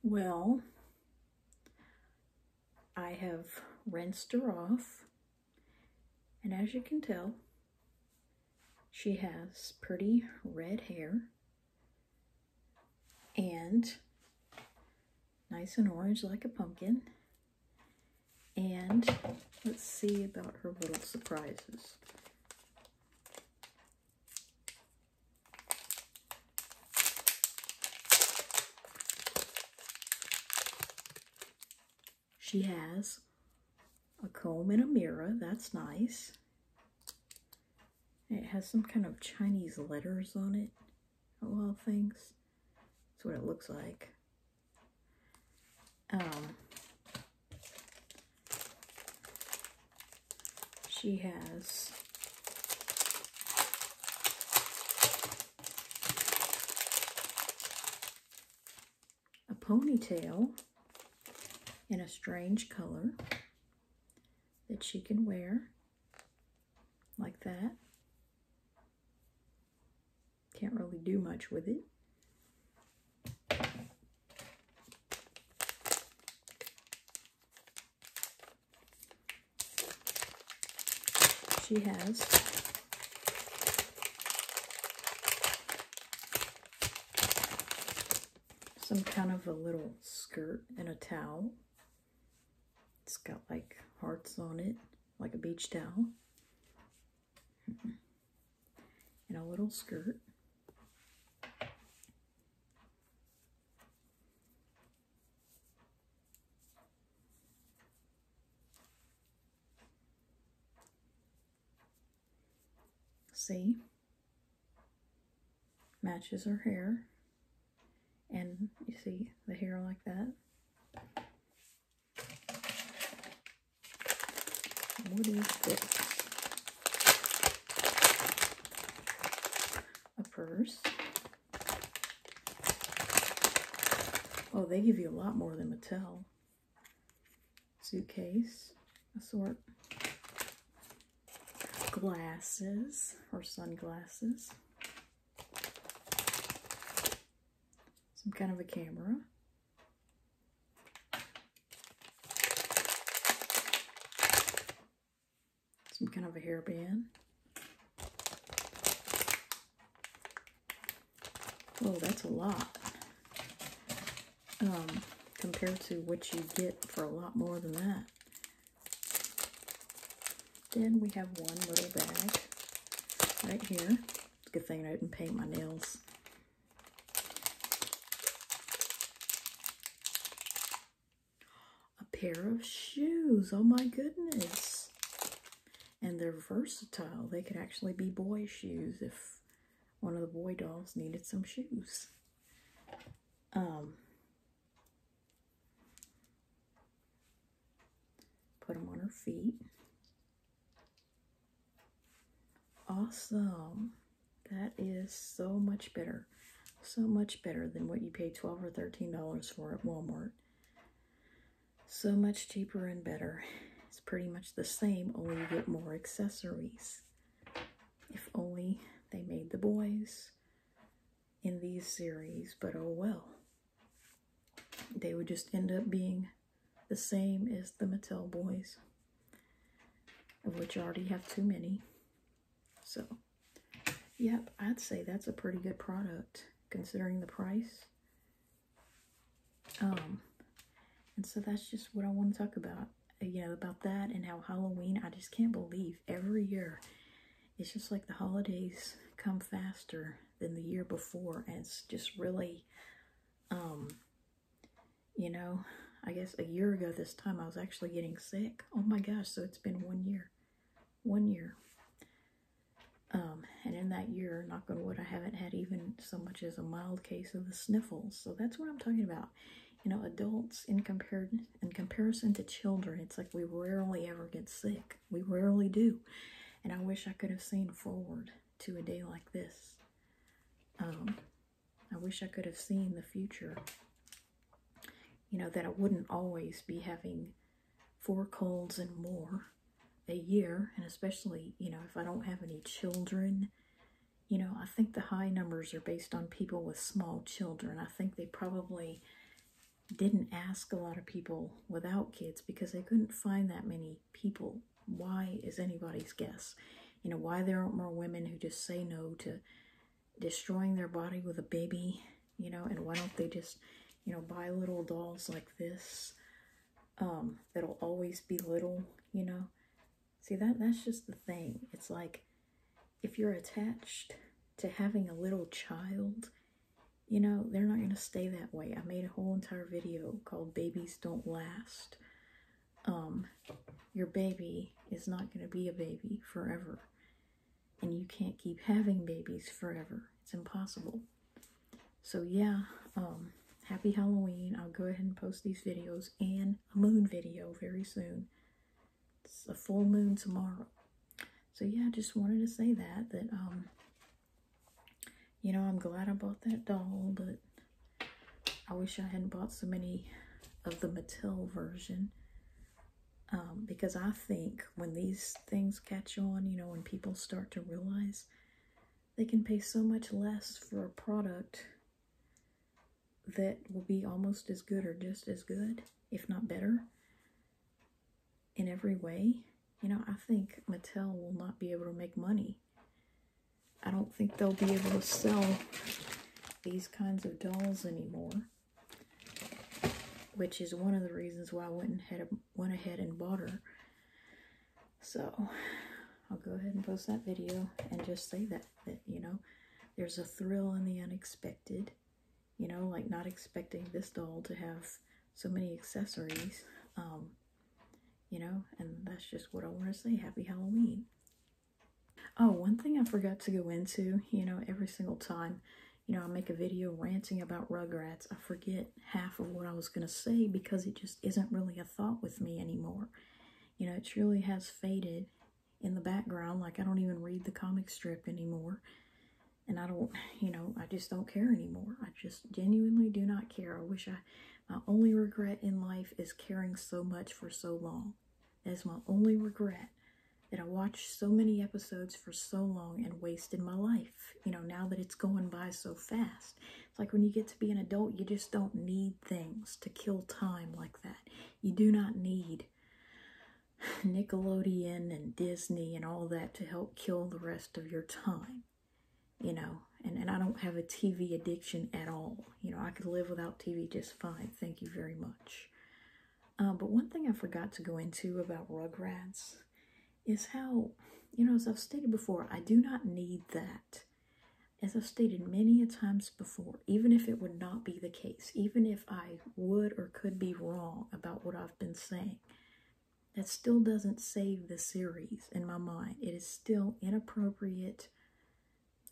Well, I have rinsed her off, and as you can tell, she has pretty red hair and nice and orange like a pumpkin. And let's see about her little surprises. She has a comb and a mirror. That's nice. It has some kind of Chinese letters on it, of all things. That's what it looks like. She has a ponytail in a strange color that she can wear like that. Can't really do much with it. She has some kind of a little skirt and a towel. It's got like hearts on it, like a beach towel. And a little skirt. See? Matches her hair. And you see the hair like that. What is this? A purse. Oh, they give you a lot more than Mattel. Suitcase, a sort. Glasses, or sunglasses. Some kind of a camera. Some kind of a hairband. Oh, that's a lot. Compared to what you get for a lot more than that. Then we have one little bag right here. It's a good thing I didn't paint my nails. A pair of shoes. Oh my goodness. And they're versatile. They could actually be boy shoes if one of the boy dolls needed some shoes. Put them on her feet. Awesome. That is so much better. So much better than what you pay $12 or $13 for at Walmart. So much cheaper and better. It's pretty much the same, only you get more accessories. If only they made the boys in these series, but oh well. They would just end up being the same as the Mattel boys, of which I already have too many. So, yep, I'd say that's a pretty good product considering the price. And so that's just what I want to talk about. You know, about that and how Halloween, I just can't believe every year it's just like the holidays come faster than the year before, and it's just really, you know, I guess a year ago this time I was actually getting sick. Oh my gosh, so it's been 1 year. 1 year. And in that year, knock on wood, I haven't had even so much as a mild case of the sniffles. So that's what I'm talking about. You know, adults in comparison to children, it's like we rarely ever get sick. We rarely do. And I wish I could have seen forward to a day like this. I wish I could have seen the future. You know, that I wouldn't always be having 4 colds and more a year. And especially, you know, if I don't have any children. You know, I think the high numbers are based on people with small children. I think they probably didn't ask a lot of people without kids because they couldn't find that many people. Why is anybody's guess? You know, why there aren't more women who just say no to destroying their body with a baby, you know, and why don't they just, you know, buy little dolls like this, that'll always be little, you know? See, that's just the thing. It's like, if you're attached to having a little child, you know, they're not going to stay that way. I made a whole entire video called Babies Don't Last. Your baby is not going to be a baby forever. And you can't keep having babies forever. It's impossible. So yeah, happy Halloween. I'll go ahead and post these videos and a moon video very soon. It's a full moon tomorrow. So yeah, I just wanted to say that you know, I'm glad I bought that doll, but I wish I hadn't bought so many of the Mattel version. Because I think when these things catch on, you know, when people start to realize they can pay so much less for a product that will be almost as good or just as good, if not better, in every way, you know, I think Mattel will not be able to make money. I don't think they'll be able to sell these kinds of dolls anymore, which is one of the reasons why I went ahead and bought her. So I'll go ahead and post that video and just say that you know, there's a thrill in the unexpected, you know, like not expecting this doll to have so many accessories, you know, and that's just what I want to say. Happy Halloween. Oh, one thing I forgot to go into, you know, every single time, you know, I make a video ranting about Rugrats, I forget half of what I was going to say because it just isn't really a thought with me anymore. You know, it truly has faded in the background. Like, I don't even read the comic strip anymore. And I don't, you know, I just don't care anymore. I just genuinely do not care. I wish my only regret in life is caring so much for so long. That is my only regret. That I watched so many episodes for so long and wasted my life, you know, now that it's going by so fast. It's like when you get to be an adult, you just don't need things to kill time like that. You do not need Nickelodeon and Disney and all that to help kill the rest of your time, you know, and I don't have a TV addiction at all. You know, I could live without TV just fine. Thank you very much. But one thing I forgot to go into about Rugrats is how, you know, as I've stated before, I do not need that. As I've stated many a times before, even if it would not be the case, even if I would or could be wrong about what I've been saying, that still doesn't save the series in my mind. It is still inappropriate,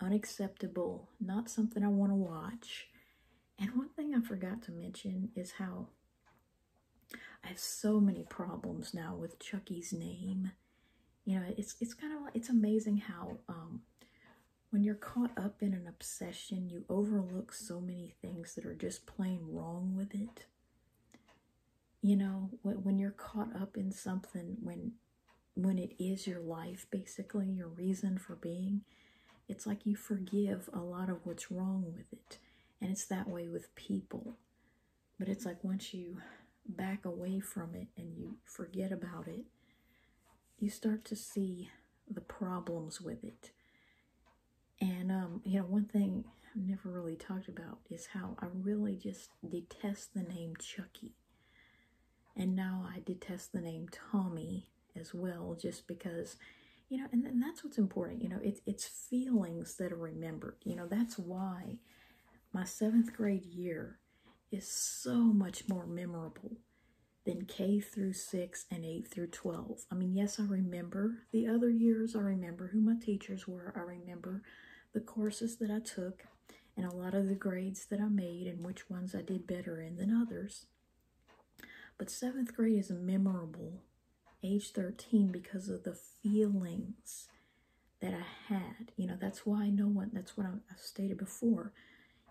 unacceptable, not something I want to watch. And one thing I forgot to mention is how I have so many problems now with Chucky's name. You know, it's kind of like, it's amazing how when you're caught up in an obsession, you overlook so many things that are just plain wrong with it. You know, when you're caught up in something, when it is your life, basically, your reason for being, it's like you forgive a lot of what's wrong with it. And it's that way with people. But it's like once you back away from it and you forget about it, you start to see the problems with it. And, you know, one thing I've never really talked about is how I really just detest the name Chucky. And now I detest the name Tommy as well, just because, you know, and that's what's important. You know, it's feelings that are remembered. You know, that's why my 7th grade year is so much more memorable than K through 6 and 8 through 12. I mean, yes, I remember the other years. I remember who my teachers were. I remember the courses that I took and a lot of the grades that I made and which ones I did better in than others. But 7th grade is memorable, age 13, because of the feelings that I had. You know, that's why that's what I've stated before.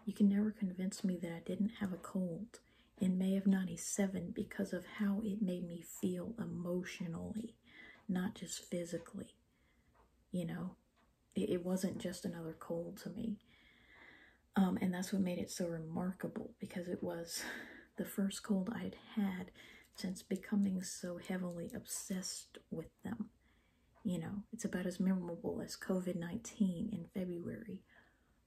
You can never convince me that I didn't have a cold in May of '97 because of how it made me feel emotionally, not just physically. You know, it wasn't just another cold to me. And that's what made it so remarkable, because it was the first cold I'd had since becoming so heavily obsessed with them. You know, it's about as memorable as COVID-19 in February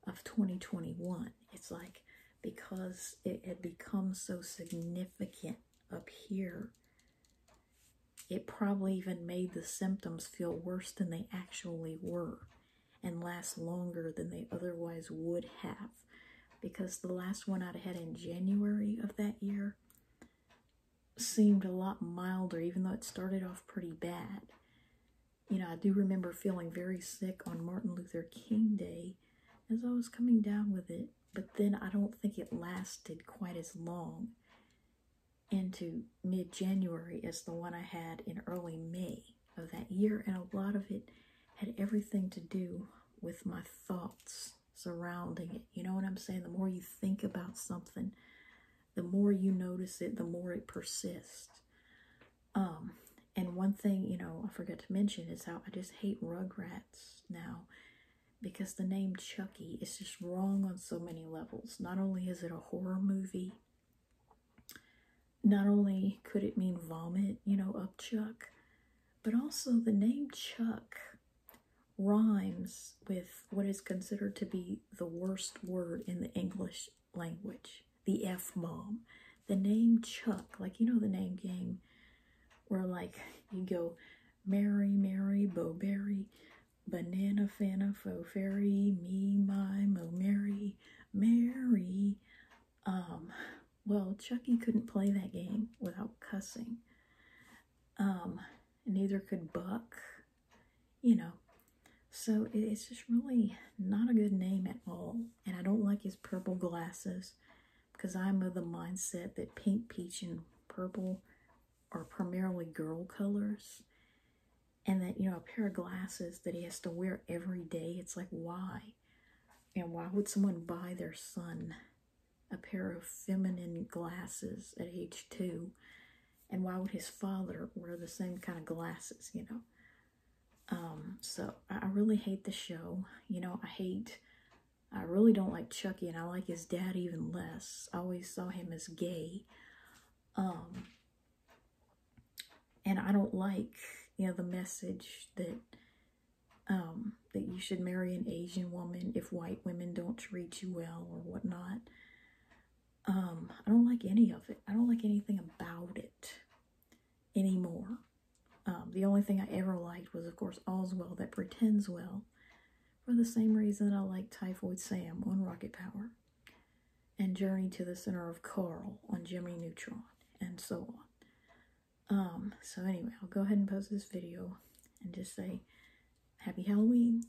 of 2021. It's like, because it had become so significant up here, it probably even made the symptoms feel worse than they actually were and last longer than they otherwise would have. Because the last one I'd had in January of that year seemed a lot milder, even though it started off pretty bad. You know, I do remember feeling very sick on Martin Luther King Day as I was coming down with it, but then I don't think it lasted quite as long into mid-January as the one I had in early May of that year, and a lot of it had everything to do with my thoughts surrounding it. You know what I'm saying? The more you think about something, the more you notice it, the more it persists. And one thing, you know, I forgot to mention is how I just hate Rugrats now, because the name Chucky is just wrong on so many levels. Not only is it a horror movie, not only could it mean vomit, you know, up Chuck, but also the name Chuck rhymes with what is considered to be the worst word in the English language, the F-bomb. The name Chuck, like, you know, the name game where, like, you go Mary, Mary, Bo Berry, Banana, Fana, Fo Fairy, Me, My, Mo, Mary, Mary. Well, Chucky couldn't play that game without cussing. Neither could Buck, you know. So it's just really not a good name at all. And I don't like his purple glasses, because I'm of the mindset that pink, peach, and purple are primarily girl colors. And that, you know, a pair of glasses that he has to wear every day, it's like, why? And why would someone buy their son a pair of feminine glasses at age 2? And why would his father wear the same kind of glasses, you know? So I really hate the show. You know, I really don't like Chucky, and I like his dad even less. I always saw him as gay. And I don't like, you know, the message that that you should marry an Asian woman if white women don't treat you well or whatnot. I don't like any of it. I don't like anything about it anymore. The only thing I ever liked was, of course, All's Well That Pretends Well, for the same reason I like Typhoid Sam on Rocket Power, and Journey to the Center of Carl on Jimmy Neutron, and so on. So anyway, I'll go ahead and post this video and just say, Happy Halloween.